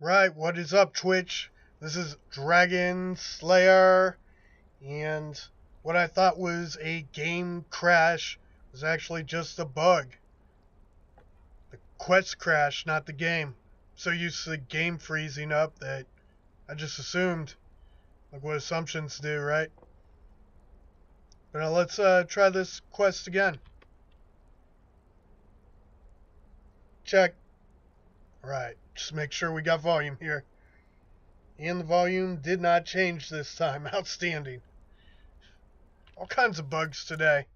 Right, what is up, Twitch? This is Dragon Slayer, and what I thought was a game crash was actually just a bug. The quest crash, not the game. So used to the game freezing up that I just assumed, like what assumptions do, right? But now let's try this quest again. Check. Right, just make sure we got volume here. And the volume did not change this time. Outstanding. All kinds of bugs today.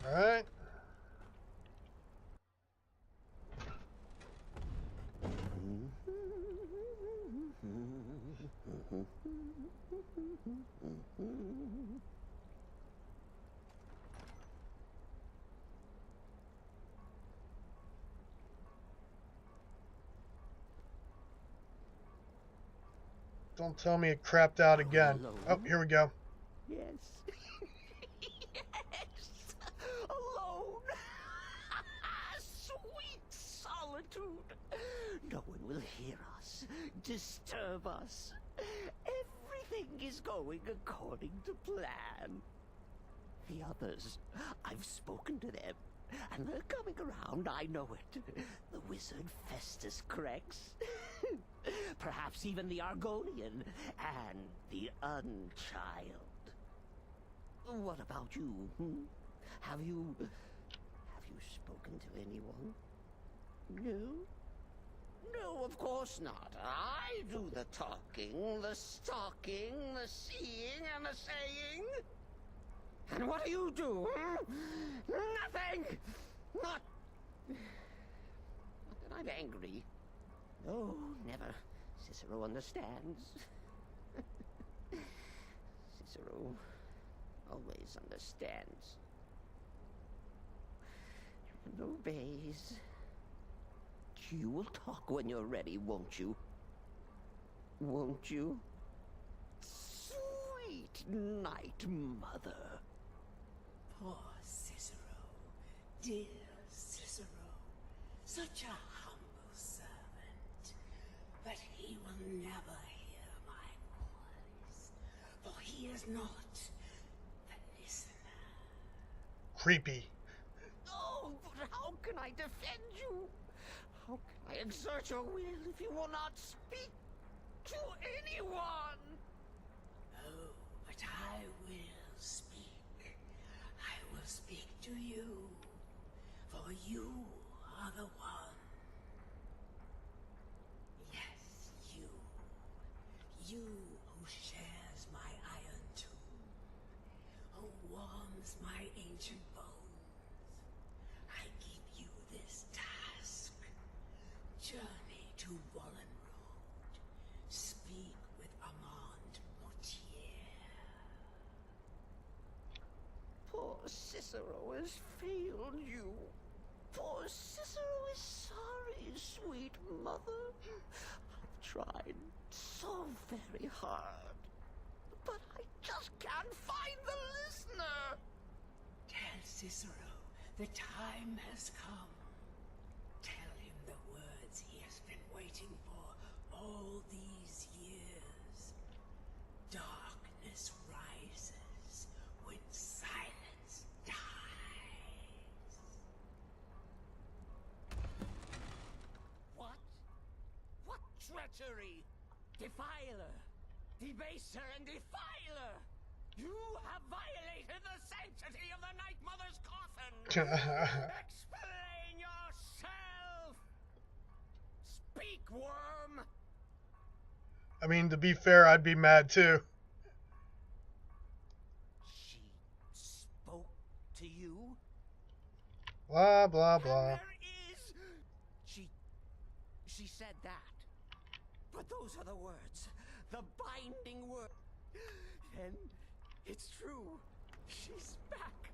Alright. Don't tell me it crapped out again. Hello? Oh, here we go. Yes. Yes. Alone. Sweet solitude. No one will hear us, disturb us. Everything is going according to plan. The others, I've spoken to them, and they're coming around, I know it. The wizard Festus Crex. Perhaps even the Argonian and the Unchild. What about you? Have you spoken to anyone? No? No, of course not. I do the talking, the stalking, the seeing, and the saying. And what do you do? Nothing! Not that I'm angry. No, never. Cicero understands. Cicero always understands. And obeys. You will talk when you're ready, won't you? Won't you? Sweet night, mother. Poor Cicero, dear Cicero, such a humble servant, but he will never hear my voice, for he is not the listener. Creepy. Oh, but how can I defend you? How can I exert your will if you will not speak to anyone? Oh, but I will speak. I will speak to you, for you are the one. Yes, you. You who shares my iron tomb, who warms my ancient bones. I give you this task. Journey to Wallen Road. Speak with Armand Mortier. Poor Cicero has failed you. Poor Cicero is sorry, sweet mother. I've tried so very hard, but I just can't find the listener. Tell Cicero the time has come. Tell him the words he has been waiting for all these years. Darkness rises when silence dies. What? What treachery? Defiler! Debaser and defiler! You have violated the sanctity of the Night Mother's coffin! Explain yourself! Speak, worm! I mean, to be fair, I'd be mad too. She spoke to you? Blah, blah, And blah. there is... She said that. But those are the words. The binding words. Then it's true. She's back.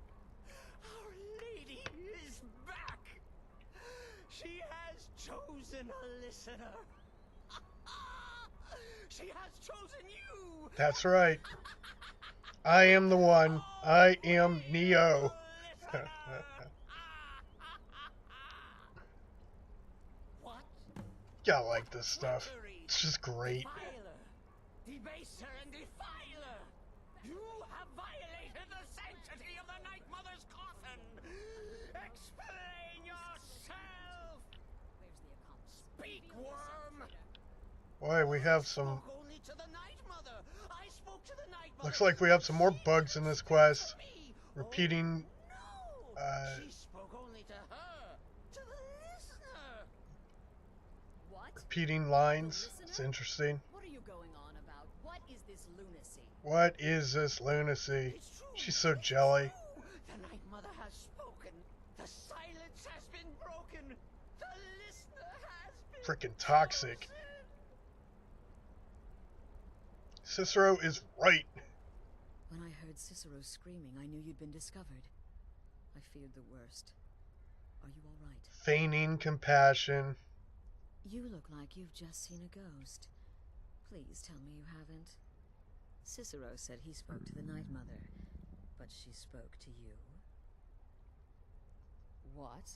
Our Lady is back. She has chosen a listener. She has chosen you. That's right. I am the one. I am Neo. Gotta like this stuff. It's just great. Defiler, debaser and defiler! You have violated the sanctity of the Night Mother's coffin! Explain yourself! Where's the accomplice? Speak, worm! Boy, we have some... Spoke only to the Night Mother! I spoke to the Night Mother! Looks like we have some more bugs in this quest. Me. Repeating... Oh, no! She spoke only to her! To the listener! What? repeating lines. The It's listener? interesting. What are you going on about? What is this lunacy? What is this lunacy? It's true. She's so It's jelly. true. The Night Mother has spoken. The silence has been broken. The listener has been Freaking toxic. chosen. Cicero is right. When I heard Cicero screaming, I knew you'd been discovered. I feared the worst. Are you all right? Feigning compassion. You look like you've just seen a ghost. Please tell me you haven't. Cicero said he spoke to the Night Mother, but she spoke to you. What?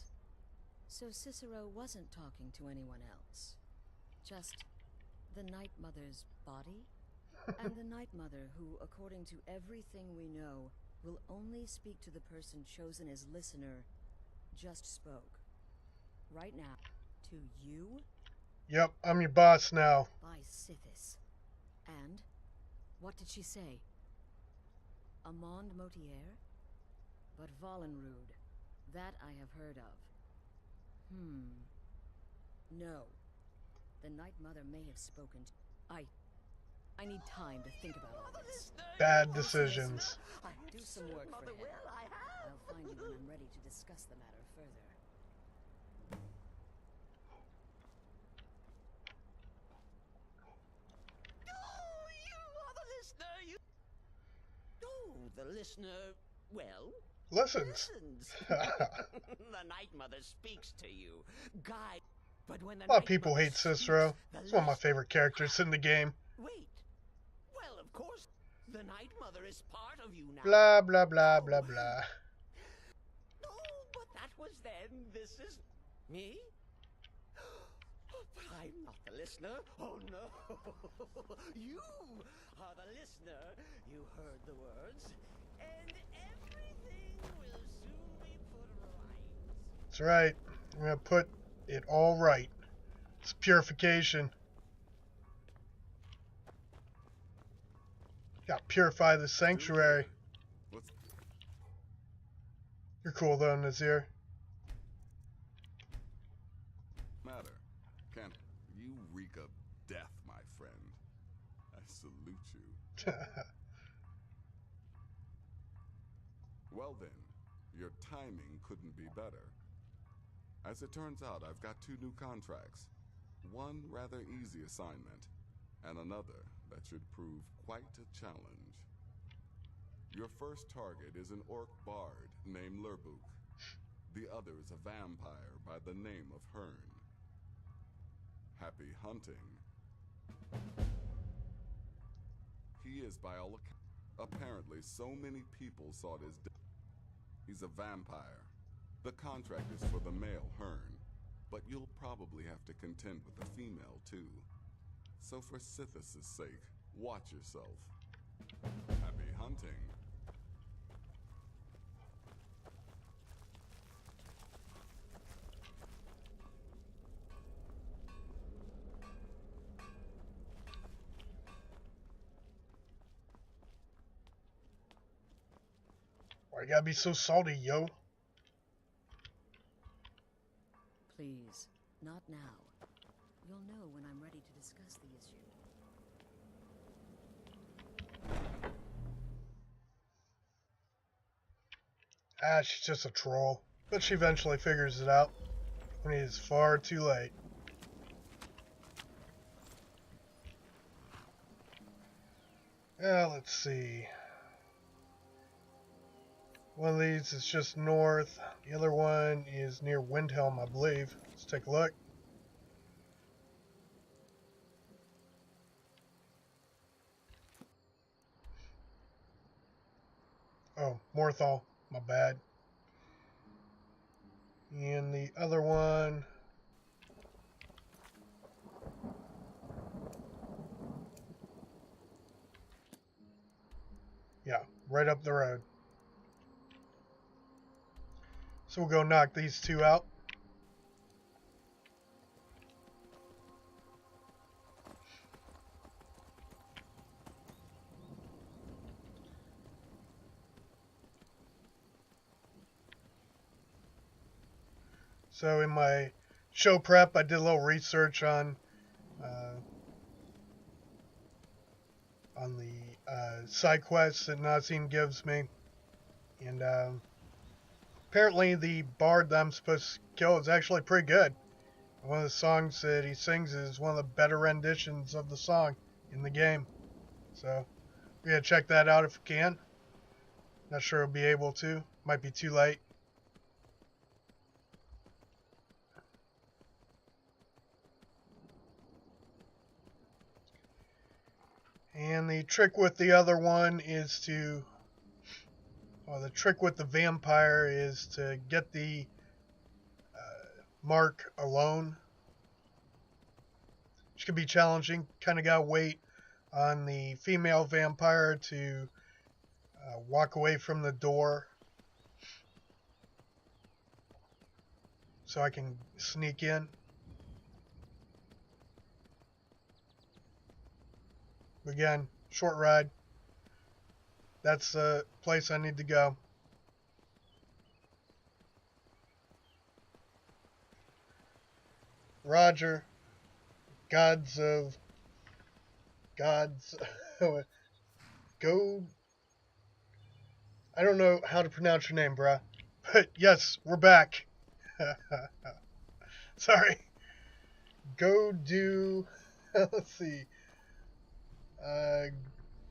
So Cicero wasn't talking to anyone else? Just the Night Mother's body? And the Night Mother, who, according to everything we know, will only speak to the person chosen as listener, just spoke. Right now. To you? Yep, I'm your boss now. By Sithis. And? What did she say? Amand Motier? But Volenrud. That I have heard of. No. The Night Mother may have spoken to... I need time to think about all this. Bad decisions. Do some work for him. Will I have? I'll find you when I'm ready to discuss the matter further. Oh, you are the listener, you... Oh, the listener, well... Listens. Listens. The Night Mother speaks to you. Guide. But when the A lot of Night people Mother hate Cicero. speaks, the He's one of my listener- favorite characters in the game. Wait. Well, of course, the Night Mother is part of you now. Blah, blah, blah, blah, blah. No, but that was then. This is me. But I'm not the listener. Oh no. You are the listener. You heard the words, and everything will soon be put right. That's right. I'm gonna put it all right. It's purification. Got to purify the sanctuary. What's You're cool though, Nazir. matter? Can't you reek of death, my friend? I salute you. Well then, your timing couldn't be better. As it turns out, I've got 2 new contracts. One rather easy assignment, and another that should prove quite a challenge. Your first target is an orc bard named Lerbuk. The other is a vampire by the name of Hearn. Happy hunting. He is, by all accounts, apparently so many people sought his death. He's a vampire. The contract is for the male Hearn, but you'll probably have to contend with the female too. So for Sithis' sake, watch yourself. Happy hunting. Why you gotta be so salty, yo? Please, not now. You'll know when I'm ready to discuss the issue. Ah, she's just a troll. But she eventually figures it out when it is far too late. Let's see. One of these is just north. The other one is near Windhelm, I believe. Let's take a look. Oh, Morthal. My bad. And the other one right up the road. So we'll go knock these two out. So in my show prep, I did a little research on the side quests that Nazim gives me, and apparently the bard that I'm supposed to kill is actually pretty good. One of the songs that he sings is one of the better renditions of the song in the game. So we're gonna check that out if we can. Not sure we'll be able to. Might be too late. And the trick with the other one is to, well, the trick with the vampire is to get the mark alone, which can be challenging. Kind of gotta wait on the female vampire to walk away from the door so I can sneak in. Again, short ride. That's the place I need to go. Roger. Gods. Go. I don't know how to pronounce your name, bruh. But yes, we're back. Sorry. Go do. Let's see.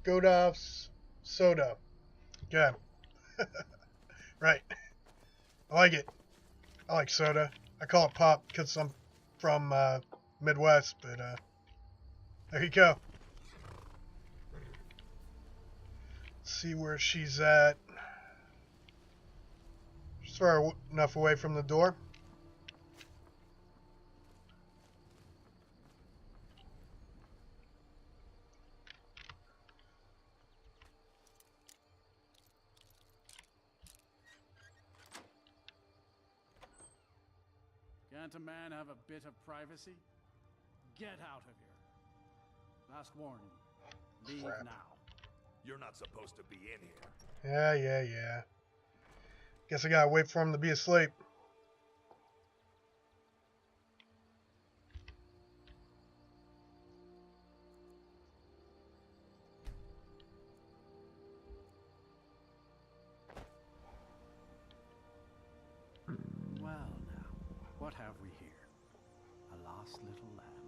Godof's soda. Okay. Right. I like it. I like soda. I call it pop because I'm from Midwest, but there you go. Let's see where she's at. She's far enough away from the door. Can't a man have a bit of privacy? Get out of here. Last warning. Leave Crap. now. You're not supposed to be in here. Yeah. Guess I gotta wait for him to be asleep. Well now, what have we here? A lost little lamb.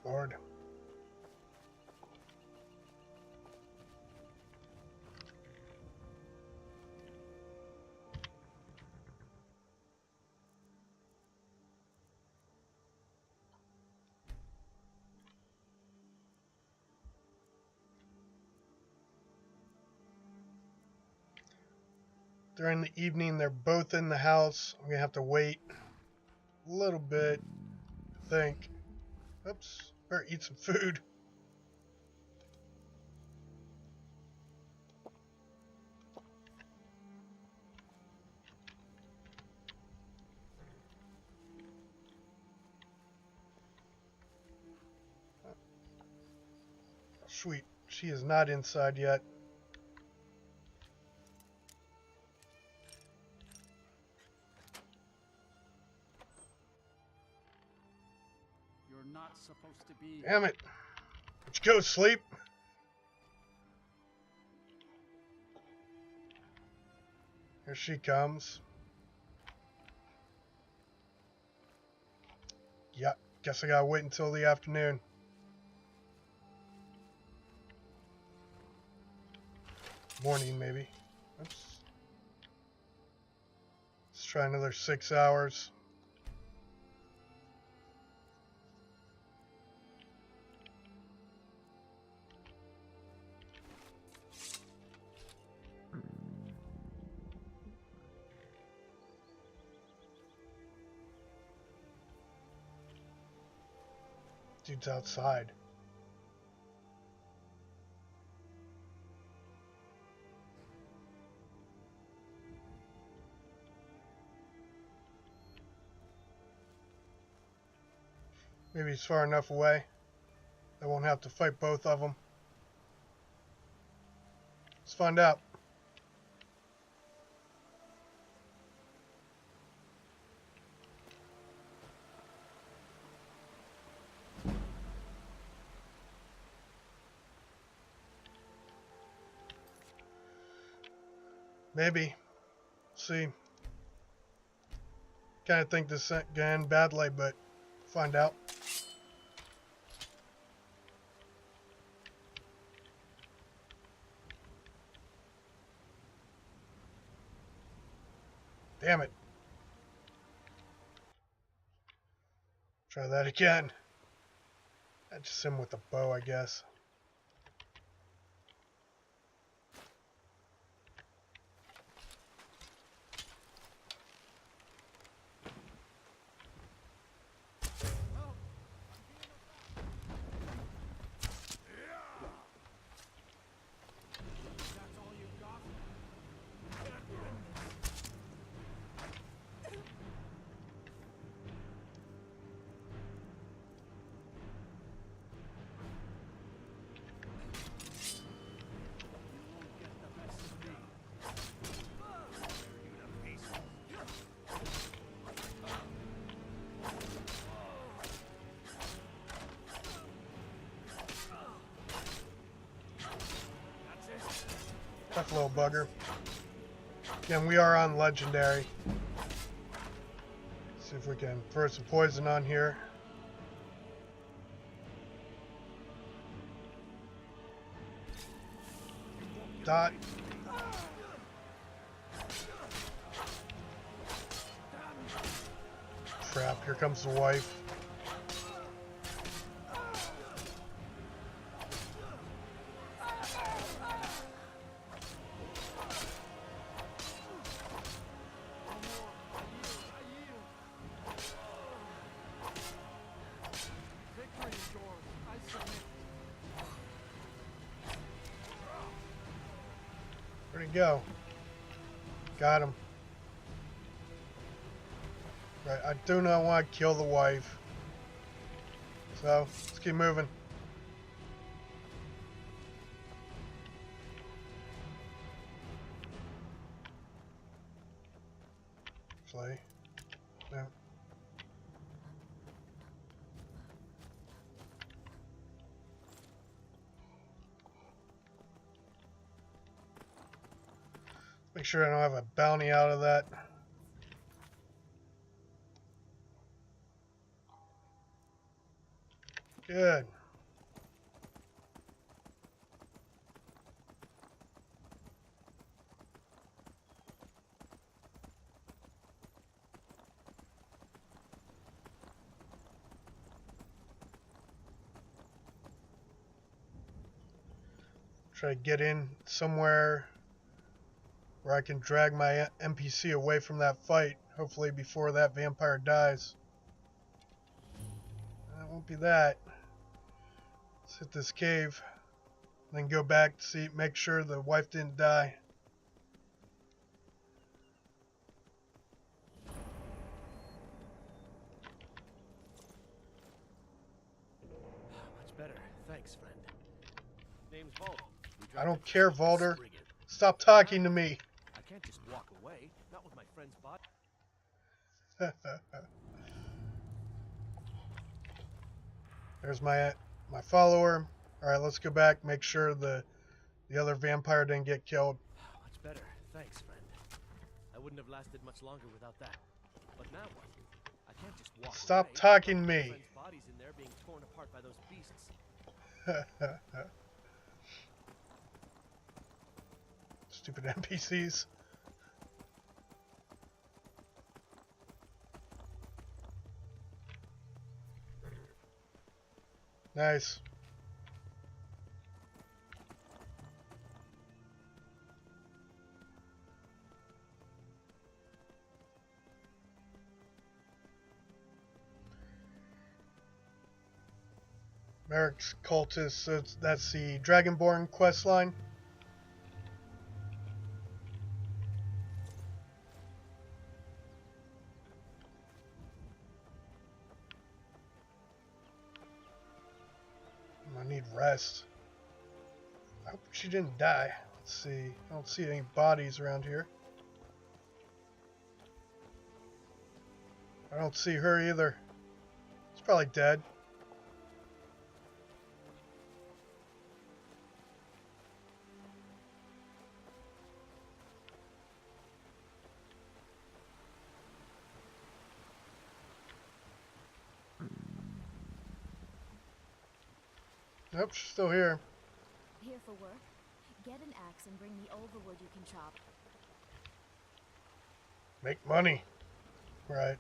Lord. During the evening, they're both in the house. I'm gonna have to wait a little bit, I think. Oops, better eat some food. Sweet, she is not inside yet. You're not supposed to be. Damn it. Let's go sleep. Here she comes. Yep, guess I gotta wait until the afternoon. Morning, maybe. Oops. Let's try another 6 hours. Dude's outside. Maybe he's far enough away. I won't have to fight both of them. Let's find out. Maybe. See. Kind of think this is gonna end badly, but find out. Damn it. Try that again. That's just him with a bow, I guess. Tough little bugger. Again, we are on legendary. See if we can throw some poison on here. Dot. Crap, here comes the wife. Where'd he go? Got him. Right, I do not want to kill the wife. So, let's keep moving. Play. No. Make sure I don't have a bounty out of that. Good. Try to get in somewhere where I can drag my NPC away from that fight, hopefully before that vampire dies. That won't be that. Let's hit this cave, then go back to see, make sure the wife didn't die. Much better. Thanks, friend. Name's Vault. I don't care, Valder. Stop talking to me. I can't just walk away. Not with my friend's body. There's my follower. All right, let's go back. Make sure the other vampire didn't get killed. Much better. Thanks, friend. I wouldn't have lasted much longer without that. But now what? I can't just walk Stop away. talking to My me. friend's body's in there being torn apart by those beasts. Stupid NPCs. Nice. Merrick's cultist, so that's the Dragonborn quest line. need rest. I hope she didn't die. Let's see. I don't see any bodies around here. I don't see her either. She's probably dead. Nope, she's still here. Here for work? Get an axe and bring me all the wood you can chop. Make money. Right.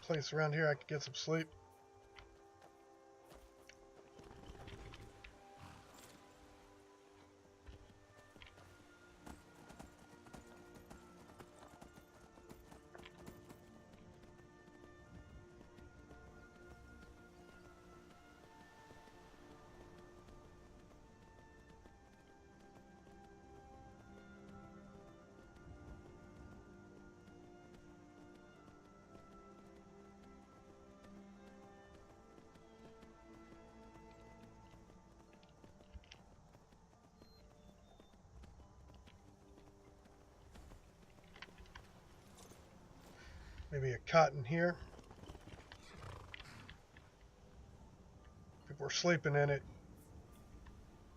Place around here I could get some sleep. Maybe a cot in here. People are sleeping in it.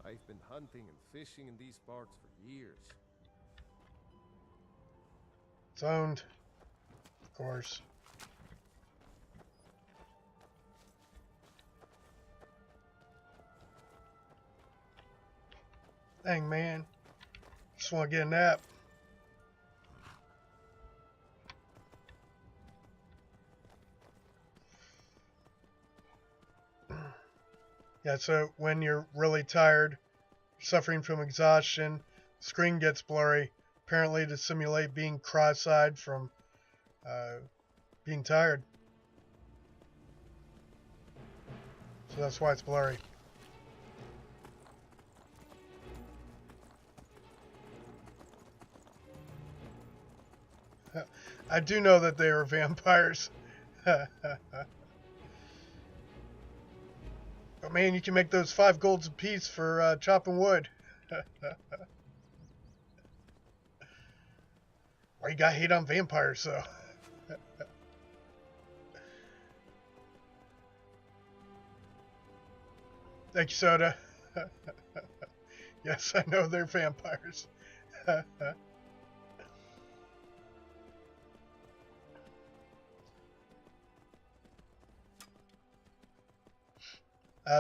I've been hunting and fishing in these parts for years. It's owned, of course. Dang, man. Just want to get a nap. Yeah, so when you're really tired, suffering from exhaustion, the screen gets blurry, apparently to simulate being cross-eyed from being tired. So that's why it's blurry. I do know that they are vampires. But man, you can make those 5 golds apiece for chopping wood. Why you got hate on vampires, though? Thank you, Soda. Yes, I know they're vampires.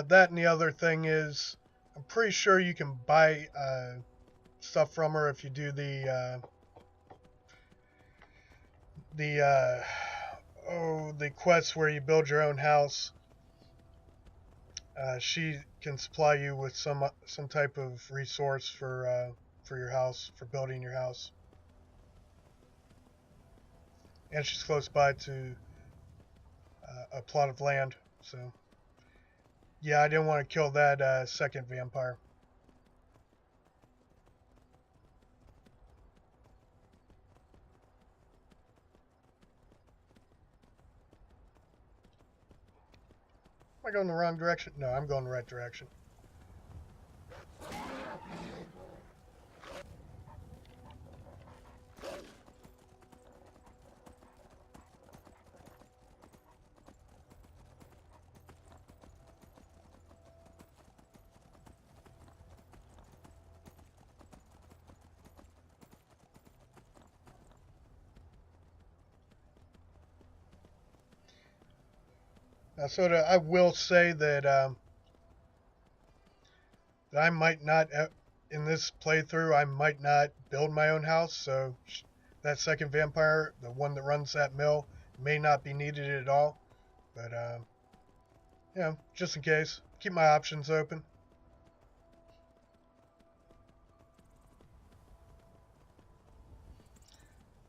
That and the other thing is, I'm pretty sure you can buy stuff from her if you do the quest where you build your own house. She can supply you with some type of resource for your house, for building your house. And she's close by to a plot of land, so yeah, I didn't want to kill that second vampire. Am I going the wrong direction? No, I'm going the right direction. Now, so I will say that that I might not, in this playthrough, I might not build my own house. So that second vampire, the one that runs that mill, may not be needed at all. But yeah, just in case, keep my options open.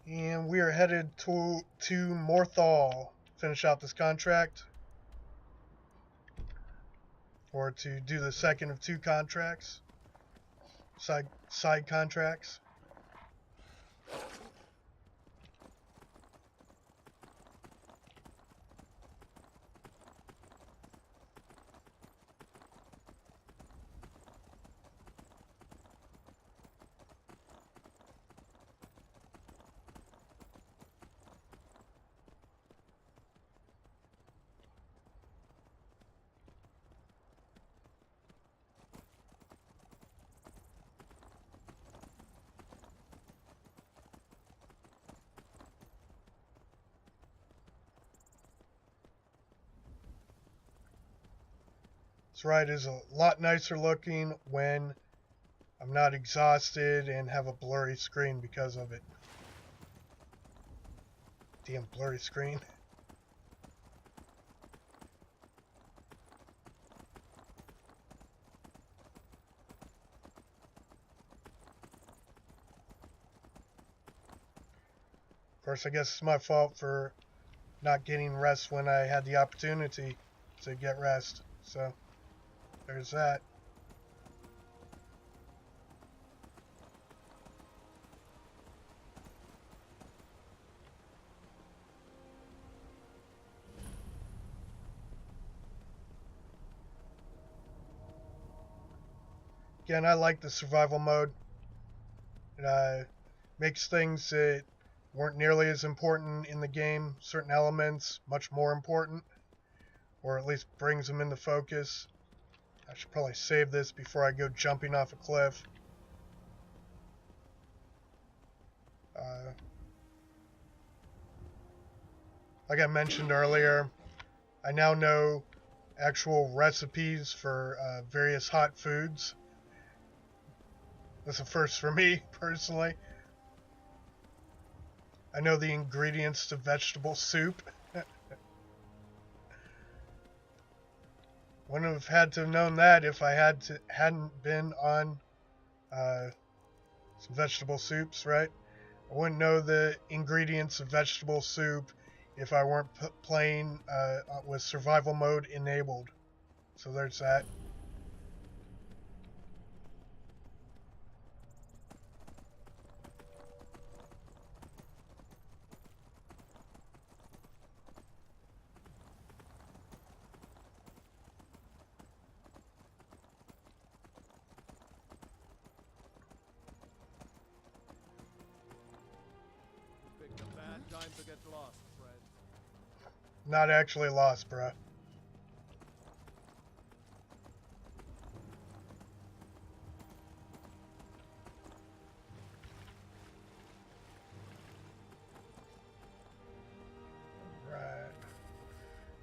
And we are headed to Morthal. Finish out this contract. or to do the second of 2 contracts, side contracts. This ride is a lot nicer looking when I'm not exhausted and have a blurry screen because of it. Damn blurry screen. Of course, I guess it's my fault for not getting rest when I had the opportunity to get rest. So, there's that. Again, I like the survival mode. It makes things that weren't nearly as important in the game, certain elements, much more important, or at least brings them into focus. I should probably save this before I go jumping off a cliff. Like I mentioned earlier, I now know actual recipes for various hot foods. That's a first for me, personally. I know the ingredients to vegetable soup. Wouldn't have had to have known that if I hadn't been on some vegetable soups, right? I wouldn't know the ingredients of vegetable soup if I weren't playing with survival mode enabled. So there's that. Time to get lost, friend. Not actually lost, bruh. Right.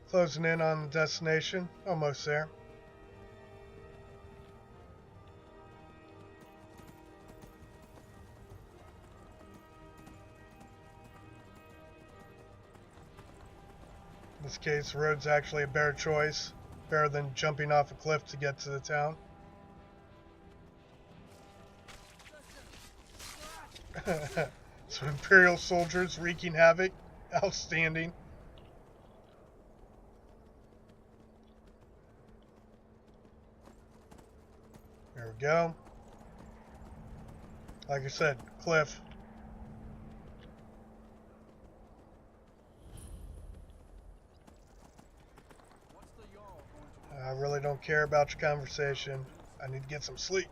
Closing in on the destination. Almost there. In this case, the road's actually a better choice, better than jumping off a cliff to get to the town. Some Imperial soldiers wreaking havoc. Outstanding. There we go. Like I said, cliff. I really don't care about your conversation. I need to get some sleep.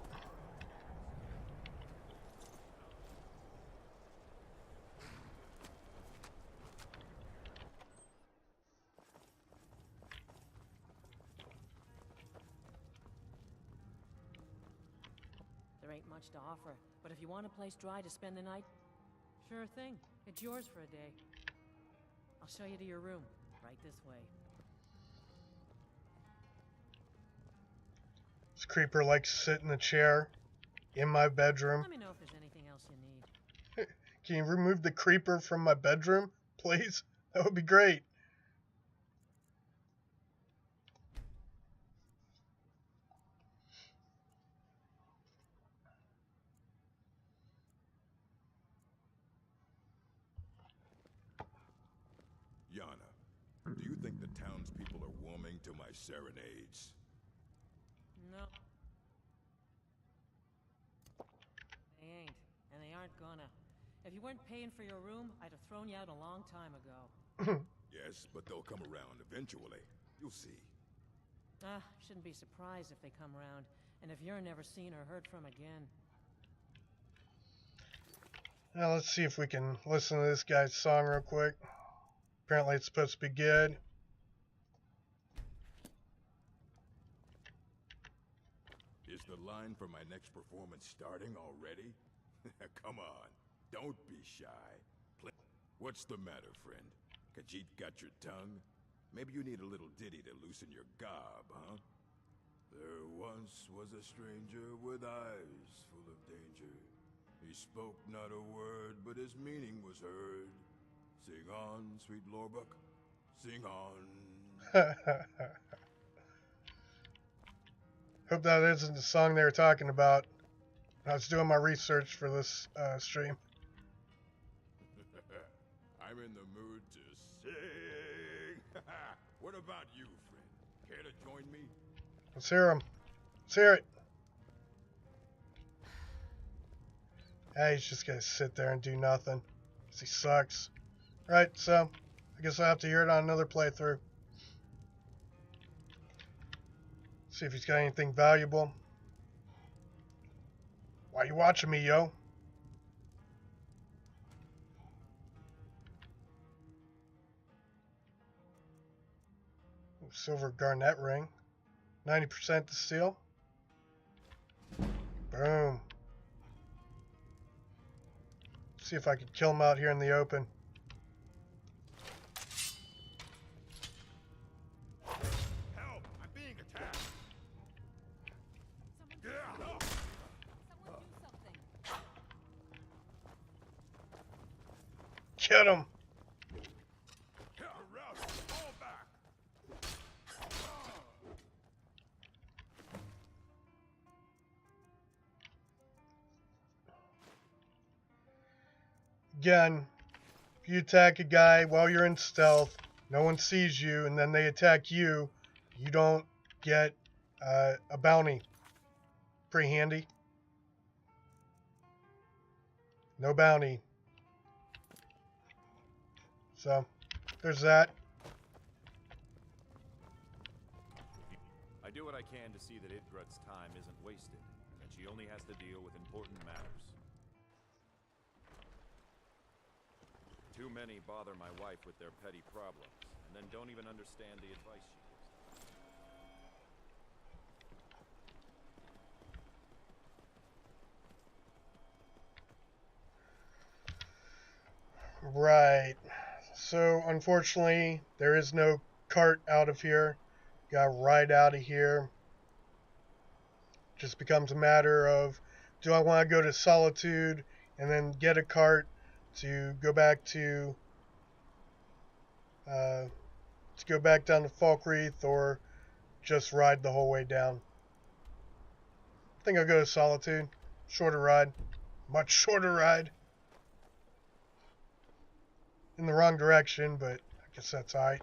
There ain't much to offer, but if you want a place dry to spend the night, sure thing. It's yours for a day. I'll show you to your room. Right this way. This creeper likes to sit in the chair in my bedroom. Let me know if there's anything else you need. Can you remove the creeper from my bedroom, please? That would be great. Yana, do you think the townspeople are warming to my serenades? No. They ain't, and they aren't gonna. If you weren't paying for your room, I'd have thrown you out a long time ago. Yes, but they'll come around eventually. You'll see. Shouldn't be surprised if they come round, and if you're never seen or heard from again. Now let's see if we can listen to this guy's song real quick. Apparently it's supposed to be good. Is the line for my next performance starting already? Come on, don't be shy. What's the matter, friend? Khajiit got your tongue? Maybe you need a little ditty to loosen your gob, huh? There once was a stranger with eyes full of danger. He spoke not a word, but his meaning was heard. Sing on, sweet Lorbuck, sing on. Hope that isn't the song they were talking about. I was doing my research for this stream. I'm in the mood to sing. What about you, friend? Care to join me? Let's hear him. Let's hear it. He's just gonna sit there and do nothing. 'Cause he sucks. Right, so I guess I'll have to hear it on another playthrough. See if he's got anything valuable. Why you watching me, yo? Silver garnet ring. 90% to steel. Boom. See if I can kill him out here in the open. Help! I'm being attacked! Someone do something. Get him! Fall back! Again, if you attack a guy while you're in stealth, no one sees you, and then they attack you, you don't get a bounty. Pretty handy. No bounty. So, there's that. I do what I can to see that Idgret's time isn't wasted, and that she only has to deal with important matters. Too many bother my wife with their petty problems, and then don't even understand the advice she gives them. Right. So, unfortunately, there is no cart out of here. Gotta ride out of here. Just becomes a matter of, do I want to go to Solitude and then get a cart to go back to down to Falkreath, or just ride the whole way down? I think I'll go to Solitude. Shorter ride. Much shorter ride. In the wrong direction, but I guess that's alright.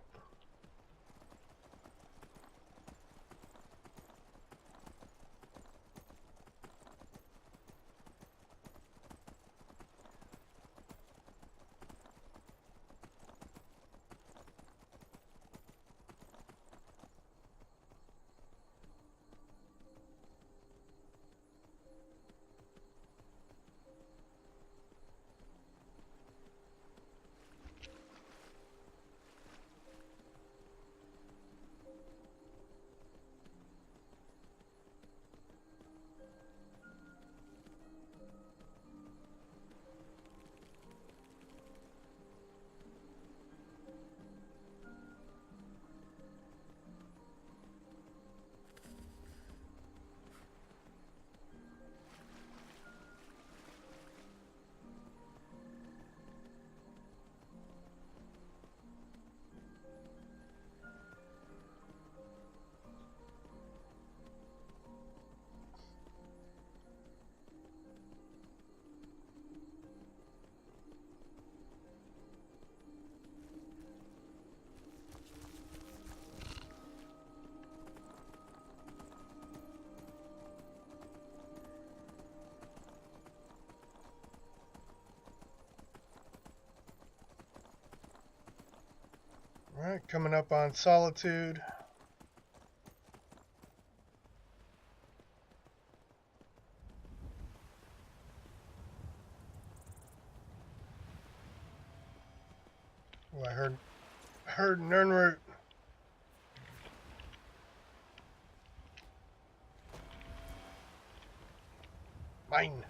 Coming up on Solitude. Oh, I heard Nernroot. Mine.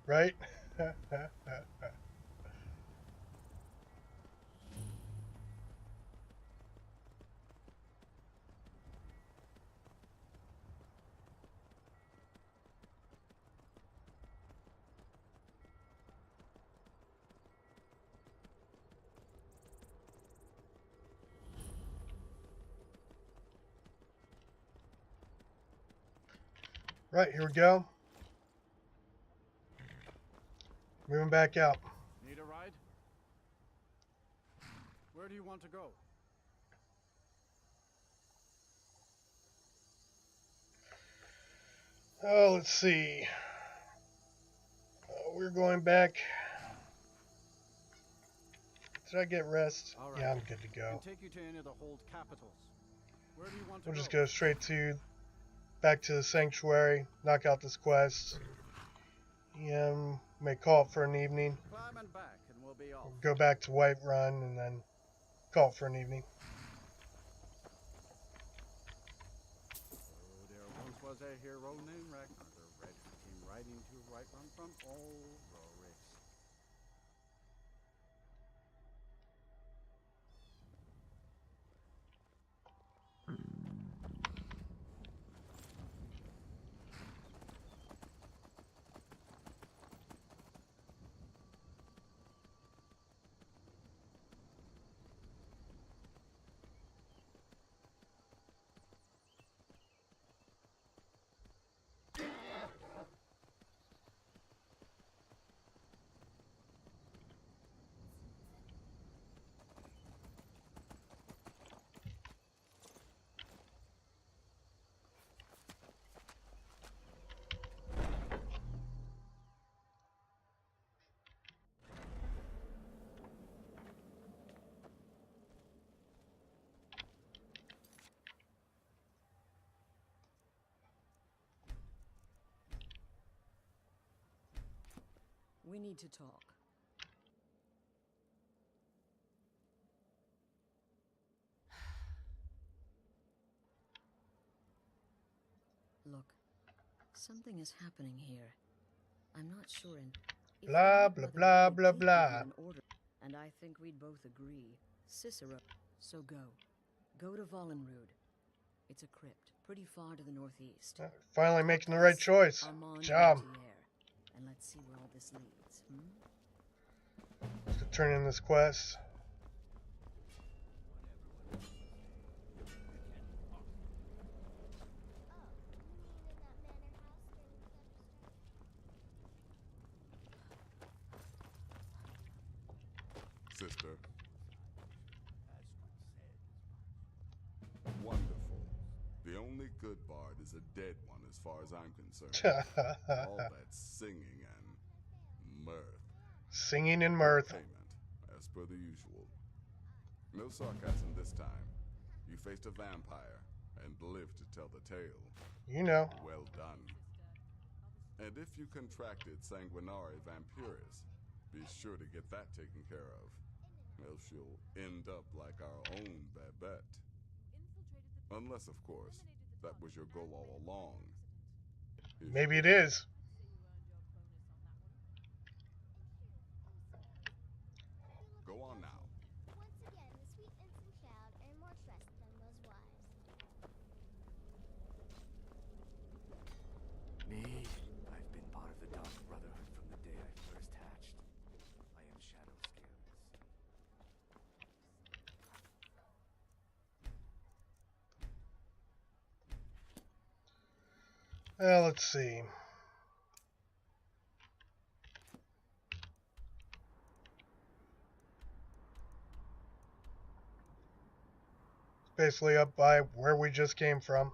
Right? Right, here we go. Moving back out. Need a ride? Where do you want to go? Oh, let's see. We're going back. Did I get rest? All right. Yeah, I'm good to I go. can take you to any of the hold capitals. Where do you want to We'll go? just go straight back to the sanctuary, knock out this quest, and may call it for an evening. Climb and back, and we'll be off. Go back to Whiterun and then call it for an evening. Oh, there once was a hero named Ragnar the Red, who came riding to Whiterun from all Rorik's. We need to talk. Look, something is happening here. I'm not sure if Blah, the blah, Night blah, Mother blah, really did give blah. you an order, and I think we'd both agree. Cicero. So go to Vollenrude. It's a crypt, pretty far to the northeast. Finally making the right choice. Good job. And let's see where all this leads. To turn in this quest. Sister. Wonderful. The only good bard is a dead one as far as I'm concerned. All that singing and mirth. Singing and mirth. Payment, as per the usual. No sarcasm this time. You faced a vampire and lived to tell the tale. You know. Well done. And if you contracted Sanguinari Vampiris, be sure to get that taken care of. Else you'll end up like our own Babette. Unless, of course, that was your goal all along. Maybe it is. Go on now. Let's see. It's basically up by where we just came from.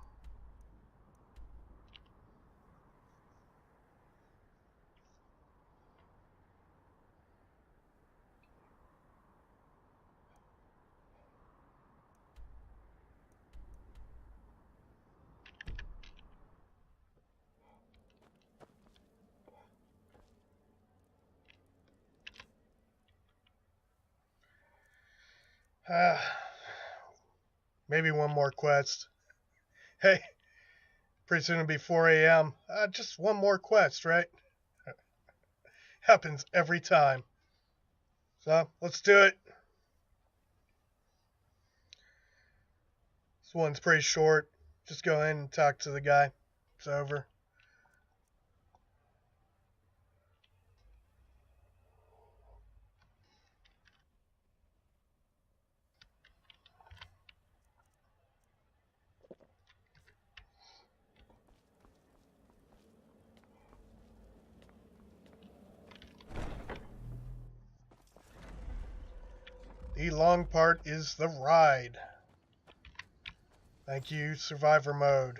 Maybe one more quest. Hey, pretty soon it'll be 4 a.m. Just one more quest, right? Happens every time. So, let's do it. This one's pretty short. Just go in and talk to the guy. It's over. The long part is the ride. Thank you, Survivor Mode.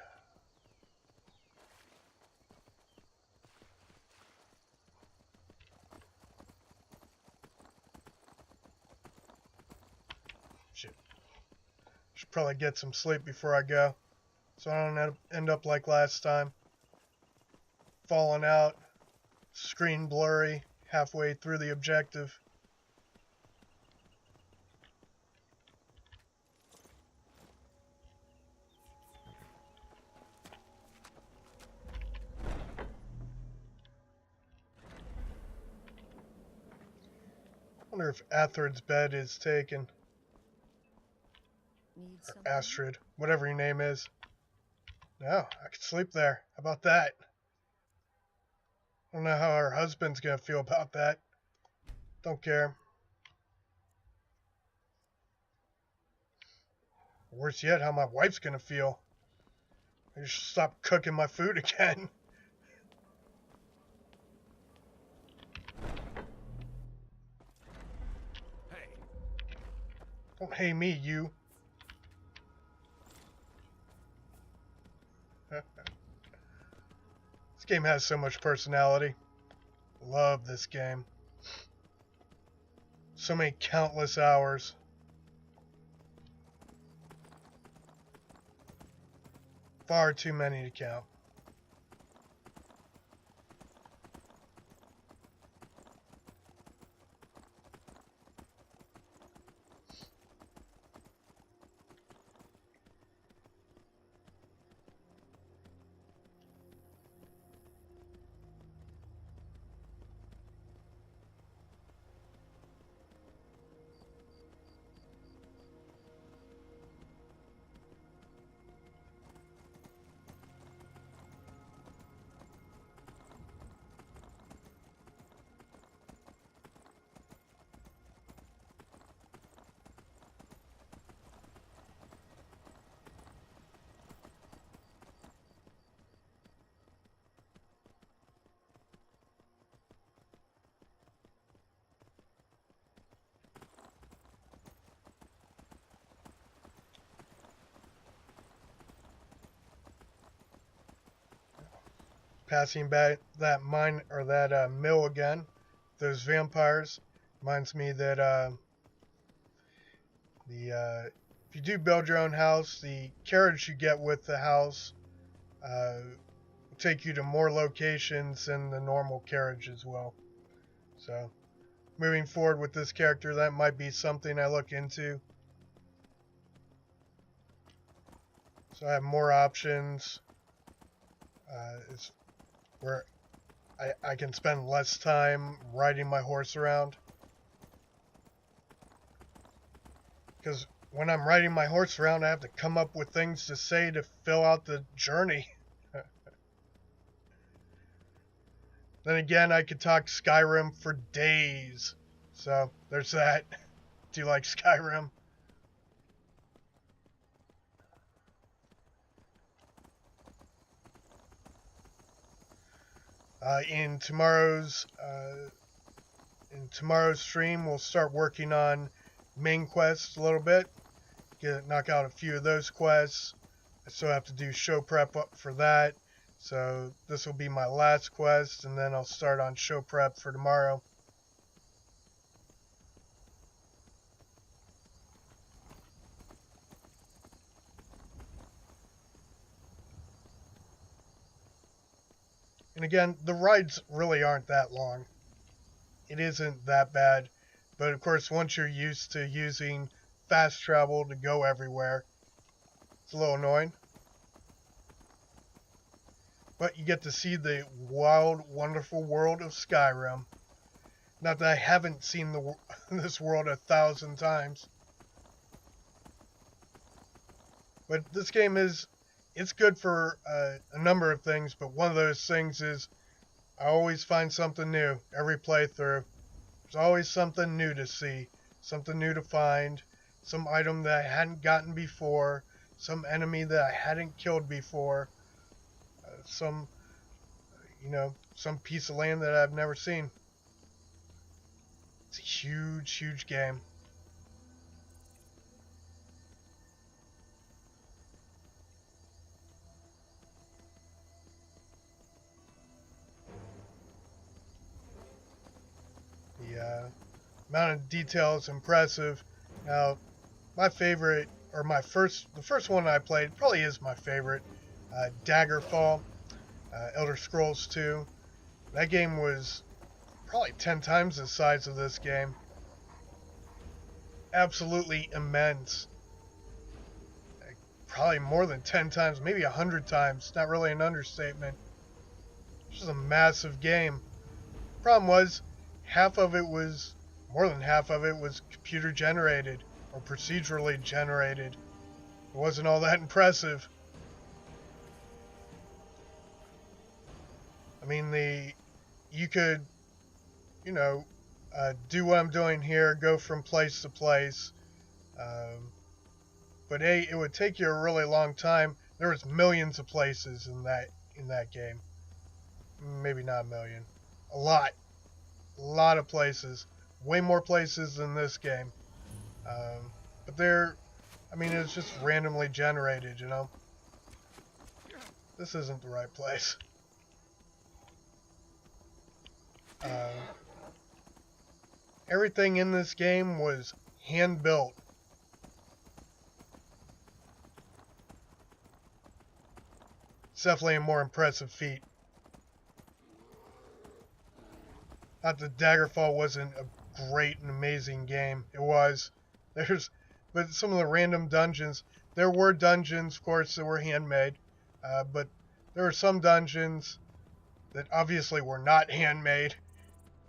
Shit. Should probably get some sleep before I go, so I don't end up like last time. Falling out, screen blurry, halfway through the objective. I wonder if Atherd's bed is taken. Or Astrid, whatever your name is. No, I could sleep there. How about that? I don't know how her husband's gonna feel about that. Don't care. Worse yet, how my wife's gonna feel. I should stop cooking my food again. Hey. Don't hey me, you. This game has so much personality. Love this game. So many countless hours. Far too many to count. Passing back that mine or that mill again. Those vampires reminds me that if you do build your own house, the carriage you get with the house will take you to more locations than the normal carriage as well. So, moving forward with this character, that might be something I look into. So I have more options. It's where I can spend less time riding my horse around. Because when I'm riding my horse around, I have to come up with things to say to fill out the journey. Then again, I could talk Skyrim for days. So, there's that. Do you like Skyrim? In tomorrow's stream, we'll start working on main quests a little bit. Knock out a few of those quests. I still have to do show prep up for that. So this will be my last quest, and then I'll start on show prep for tomorrow. And again, the rides really aren't that long. It isn't that bad. But of course, once you're used to using fast travel to go everywhere, it's a little annoying. But you get to see the wild, wonderful world of Skyrim. Not that I haven't seen this world 1,000 times. But this game it's good for a number of things, but one of those things is I always find something new every playthrough. There's always something new to see, something new to find, some item that I hadn't gotten before, some enemy that I hadn't killed before, some piece of land that I've never seen. It's a huge, huge game. The amount of detail is impressive. Now, my favorite, or the first one I played probably is my favorite, Daggerfall, Elder Scrolls 2. That game was probably 10 times the size of this game. Absolutely immense. Probably more than 10 times, maybe 100 times. Not really an understatement. It's just a massive game. Problem was, more than half of it was computer generated or procedurally generated. It wasn't all that impressive. I mean, you could, do what I'm doing here, go from place to place. But it would take you a really long time. There was millions of places in that game. Maybe not a million. A lot of places. Way more places than this game. But it was just randomly generated, This isn't the right place. Everything in this game was hand-built. It's definitely a more impressive feat. Not that Daggerfall wasn't a great and amazing game. It was. But some of the random dungeons, there were dungeons, of course, that were handmade. But there were some dungeons that obviously were not handmade.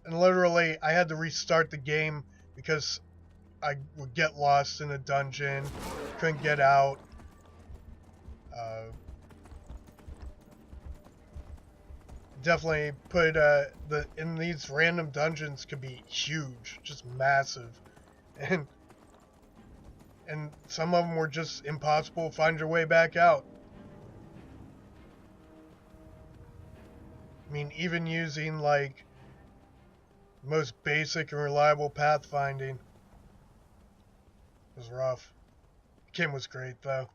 And literally, I had to restart the game because I would get lost in a dungeon, couldn't get out. Definitely put in these random dungeons could be huge, just massive, and some of them were just impossible to find your way back out. I mean, even using like most basic and reliable pathfinding was rough. The game was great though.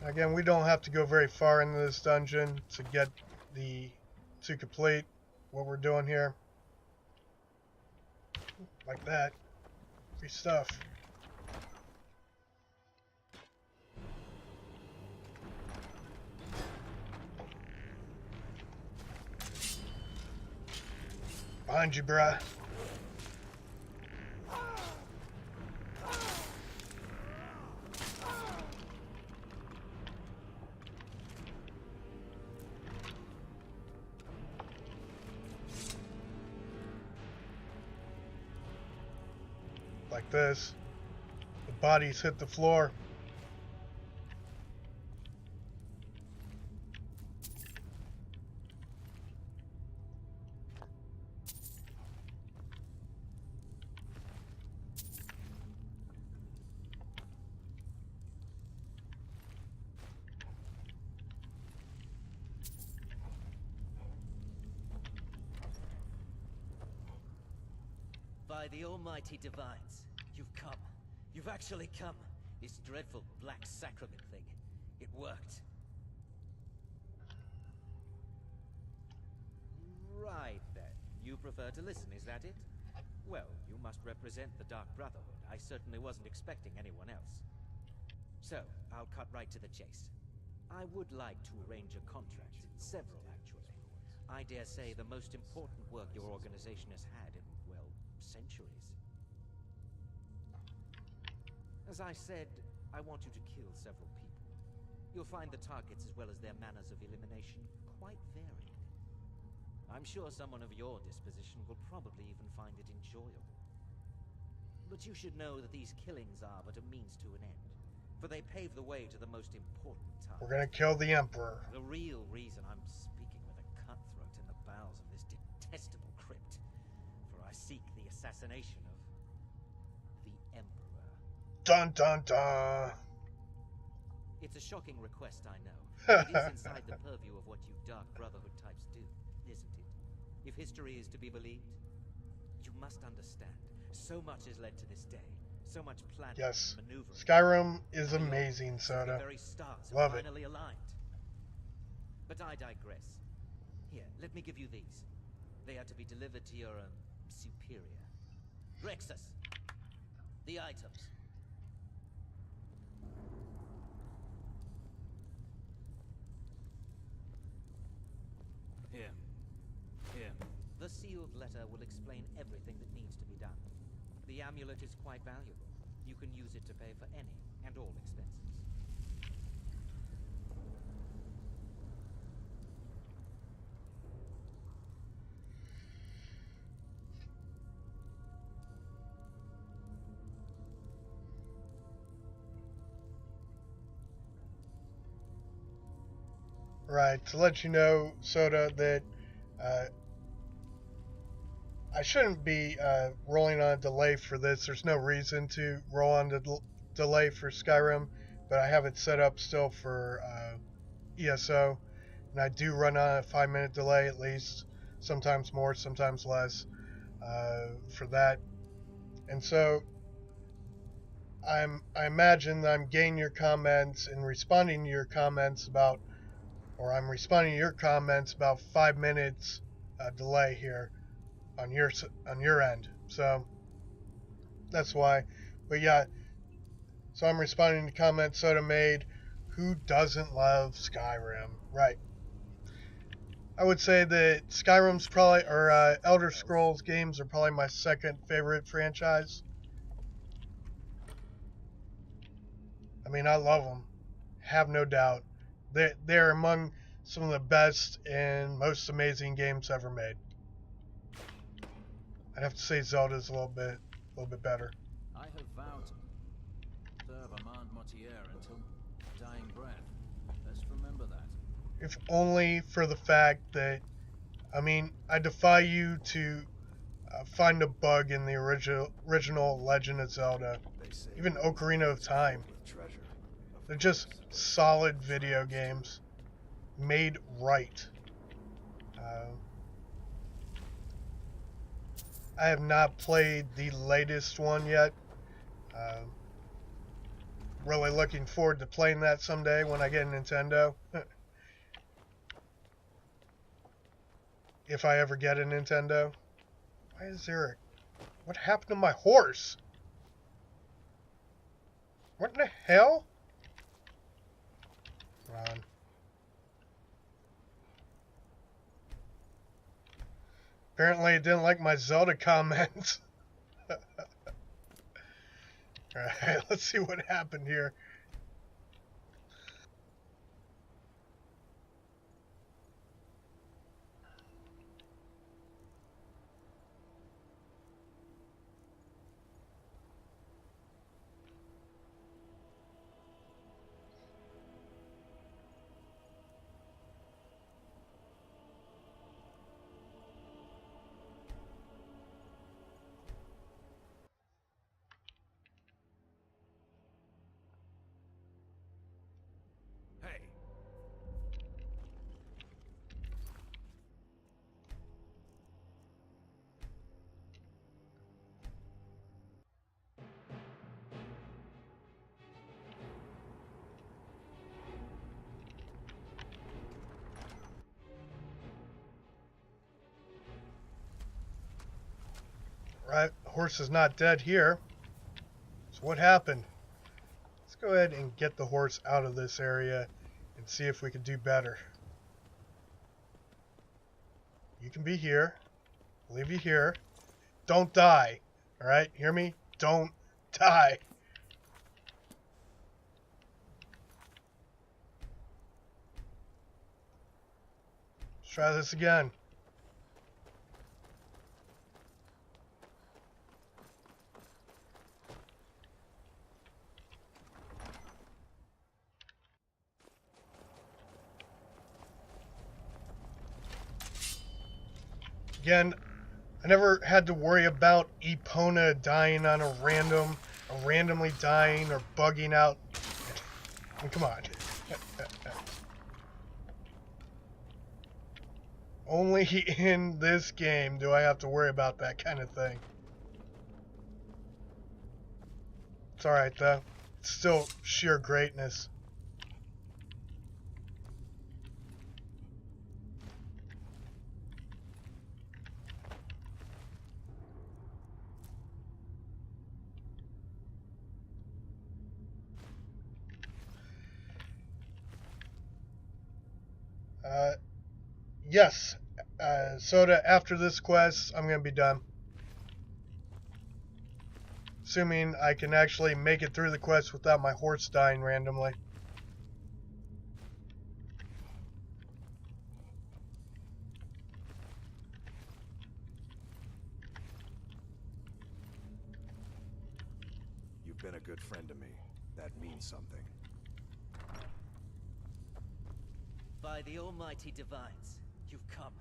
Again, we don't have to go very far into this dungeon to complete what we're doing here. Like that. Free stuff. Behind you, bruh. Like this. The bodies hit the floor. By the almighty divines, you've come. You've actually come. This dreadful black sacrament thing. It worked. Right then. You prefer to listen, is that it? Well, you must represent the Dark Brotherhood. I certainly wasn't expecting anyone else. So, I'll cut right to the chase. I would like to arrange a contract. Several, actually. I dare say the most important work your organization has had in, well, centuries. As I said, I want you to kill several people. You'll find the targets as well as their manners of elimination quite varied. I'm sure someone of your disposition will probably even find it enjoyable. But you should know that these killings are but a means to an end, for they pave the way to the most important task. We're gonna kill the Emperor. The real reason I'm speaking with a cutthroat in the bowels of this detestable crypt, for I seek the assassination of the Emperor. Dun dun dun! It's a shocking request, I know. It is inside the purview of what you Dark Brotherhood types do, isn't it? If history is to be believed, you must understand, so much has led to this day. So much planning Yes. and maneuvering. Skyrim is amazing, Soda. The very stars Love are it. finally aligned. But I digress. Here, let me give you these. They are to be delivered to your superior. Rexus. The items. Here. Here. The sealed letter will explain everything that needs to be done. The amulet is quite valuable. You can use it to pay for any and all expenses. Right, to let you know, Soda, that I shouldn't be rolling on a delay for this. There's no reason to roll on the delay for Skyrim, but I have it set up still for ESO, and I do run on a 5-minute delay at least, sometimes more, sometimes less, for that. And so I imagine I'm getting your comments and responding to your comments about, or I'm responding to your comments about 5 minutes delay here on your end. So that's why. But yeah, so I'm responding to comments Soda made. Who doesn't love Skyrim? Right. I would say that Skyrim's probably, or Elder Scrolls games are probably my second favorite franchise. I mean, I love them. Have no doubt. They're among some of the best and most amazing games ever made. I'd have to say Zelda's a little bit better. I have vowed to serve Armand Mortier until dying breath. Let's remember that. If only for the fact that, I mean, I defy you to find a bug in the original Legend of Zelda, even Ocarina of Time. They're just solid video games, made right. I have not played the latest one yet. Really looking forward to playing that someday when I get a Nintendo. If I ever get a Nintendo. Why is there a... What happened to my horse? What in the hell? Ron. Apparently it didn't like my Zelda comments. Alright, let's see what happened here. Right, horse is not dead here. So what happened? Let's go ahead and get the horse out of this area and see if we can do better. You can be here. I'll leave you here. Don't die. Alright, hear me? Don't die. Let's try this again. Again, I never had to worry about Epona dying on a randomly dying or bugging out. I mean, come on. Only in this game do I have to worry about that kind of thing. It's alright though. It's still sheer greatness. Yes. Soda, after this quest, I'm going to be done. Assuming I can actually make it through the quest without my horse dying randomly. You've been a good friend to me. That means something. By the almighty divines, you've come.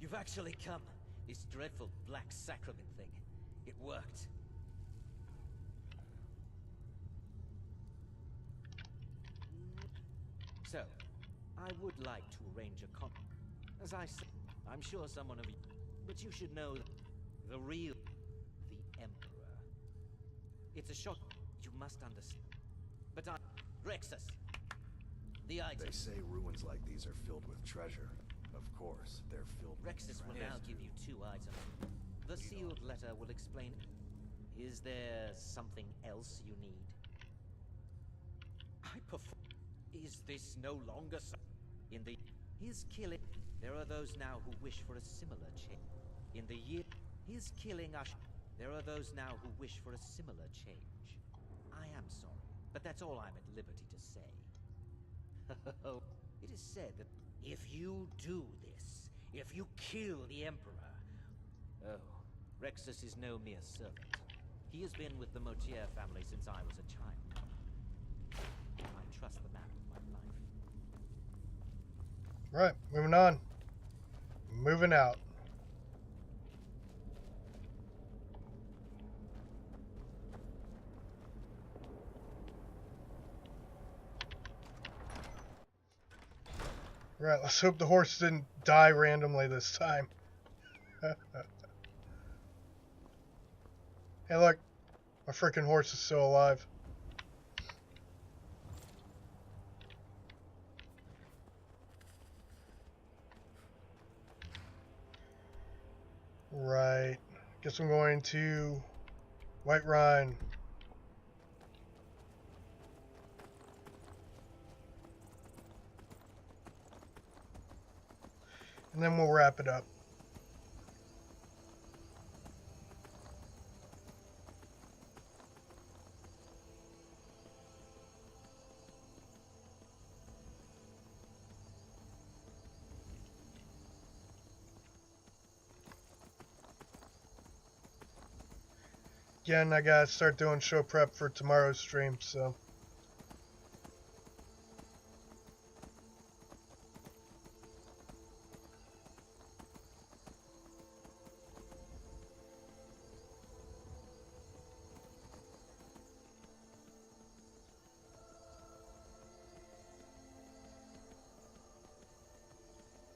You've actually come. This dreadful black sacrament thing. It worked. So, I would like to arrange a con. As I said, I'm sure someone of you... But you should know the real... The Emperor. It's a shock you must understand. But I... Rexus! The item. They say ruins like these are filled with treasure. Of course, they're filled with Rexus will now give you 2 items. The sealed letter will explain... Is there something else you need? I prefer... Is this no longer so? In the... His killing... There are those now who wish for a similar change. In the year... His killing us... There are those now who wish for a similar change. I am sorry, but that's all I'm at liberty to say. It is said that if you do this, if you kill the Emperor... Oh, Rexus is no mere servant. He has been with the Motier family since I was a child. I trust the man with my life. Right, moving on. Moving out. Right, let's hope the horse didn't die randomly this time. Hey look, my freaking horse is still alive. Right, guess I'm going to Whiterun. And then we'll wrap it up. Again, I gotta start doing show prep for tomorrow's stream, so...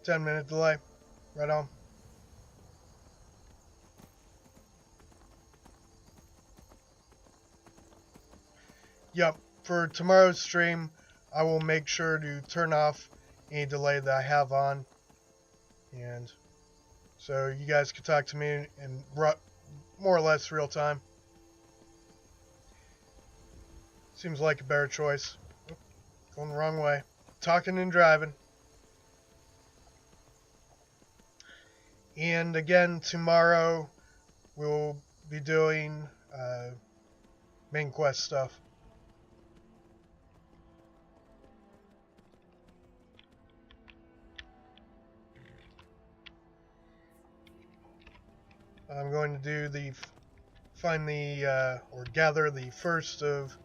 Ten-minute delay. Right on. Yep, for tomorrow's stream, I will make sure to turn off any delay that I have on. And so you guys can talk to me and more or less real time. Seems like a better choice. Oop, going the wrong way. Talking and driving. And again, tomorrow we'll be doing main quest stuff. I'm going to do find the, or gather the first of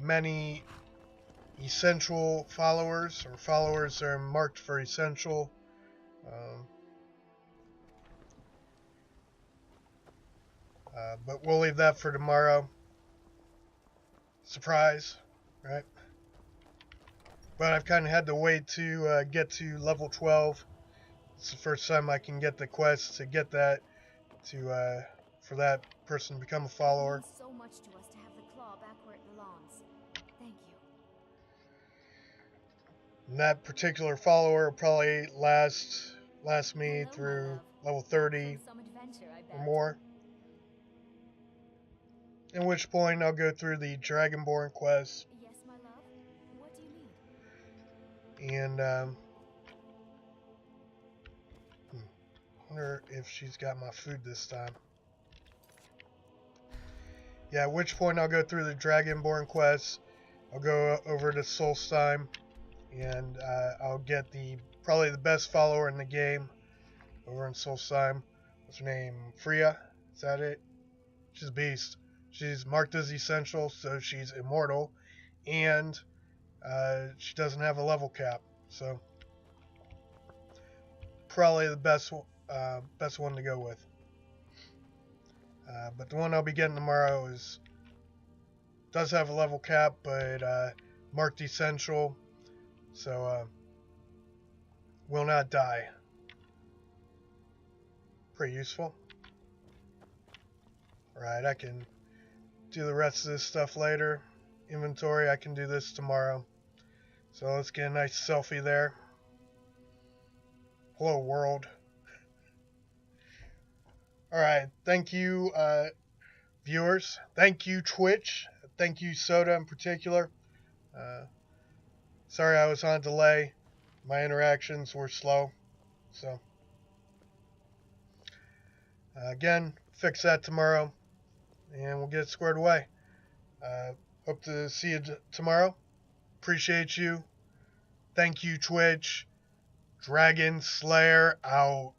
many essential followers, or followers that are marked for essential. But we'll leave that for tomorrow. Surprise, right? But I've kind of had to wait to get to level 12. It's the first time I can get the quest to get that, for that person to become a follower. It means so much to us to have the claw back where it belongs. Thank you. And that particular follower will probably last me Hello, my through love. level Back 30 from some adventure, I or bet. more. At which point I'll go through the Dragonborn quest. Yes, my love. What do you need? And wonder if she's got my food this time. Yeah, at which point I'll go through the Dragonborn quest. I'll go over to Solstheim, and I'll get probably the best follower in the game over in Solstheim. What's her name? Freya? Is that it? She's a beast. She's marked as essential, so she's immortal, and she doesn't have a level cap. So probably the best one to go with. But the one I'll be getting tomorrow does have a level cap, but marked essential, so will not die. Pretty useful. Alright, I can do the rest of this stuff later. Inventory, I can do this tomorrow. So let's get a nice selfie there. Hello, world. Alright, thank you, viewers. Thank you, Twitch. Thank you, Soda in particular. Sorry I was on a delay. My interactions were slow. So, again, fix that tomorrow, and we'll get it squared away. Hope to see you tomorrow. Appreciate you. Thank you, Twitch. Dragon Slayer out.